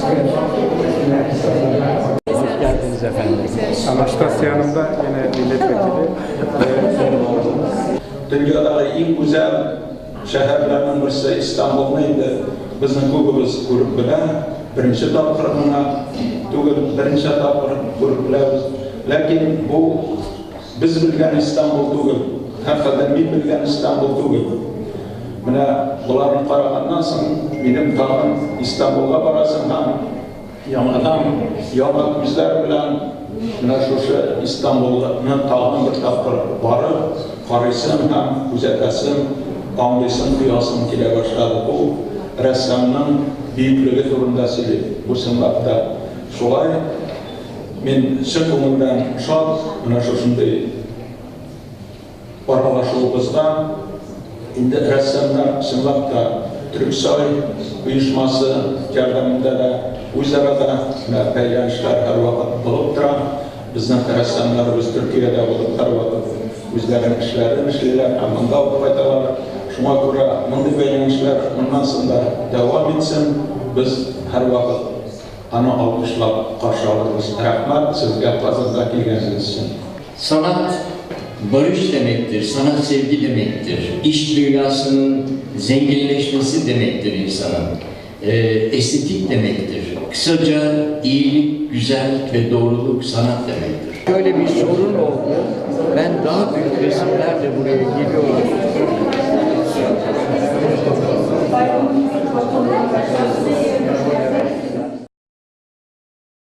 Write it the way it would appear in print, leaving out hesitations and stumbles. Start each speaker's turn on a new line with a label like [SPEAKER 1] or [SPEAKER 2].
[SPEAKER 1] Hoş geldiniz efendim.
[SPEAKER 2] Anastasya Hanım da yine milletvekili.
[SPEAKER 3] Dünyadagi eng güzel şehirlerden birisi İstanbul neydi? Bizim ko'pimiz ko'rib bilamiz. Birinchi topqir tugul, birinchi topqir ko'rib bilamiz. Lekin bu biz bilgan İstanbul tugul, haqiqatan men bilgan İstanbul tugul. Mana bularni qaragandan so'ng mening tag'in İstanbulga borasam ham yangidan yangi ko'zlar bilan mana shu İstanbulni tag'in bir topqir borib qaraysam ham kuzatasim, anglaysam duyosim kela boshladi. Bu rassomning buyukligi to'g'risida söyleyip bu sababda şolay men chin ko'ngildan shod mana shunday aralashuvimizga endi rassomlar shundoqda Türksoy uyushmasi yordamida da o'zaro da paylanishlar har vaqt bo'lib turadi. Bizning rassomlarimiz Turkiyada bo'lib har vaqt o'zlarining ishlarini ishlaydilar, hamda qaytalar. Şuna göre bunday paylanishlar bundan sonra devam etsin. Biz har vaqt ana alkışlab qarshi olamiz. Rahmat sizga fazla kelganingiz için.
[SPEAKER 1] Sanat barış demektir, sanat sevgi demektir. İş dünyasının zenginleşmesi demektir insanın. Estetik demektir. Kısaca iyilik, güzellik ve doğruluk sanat demektir. Böyle bir sorun oldu. Ben daha büyük resimlerle buraya geliyorum.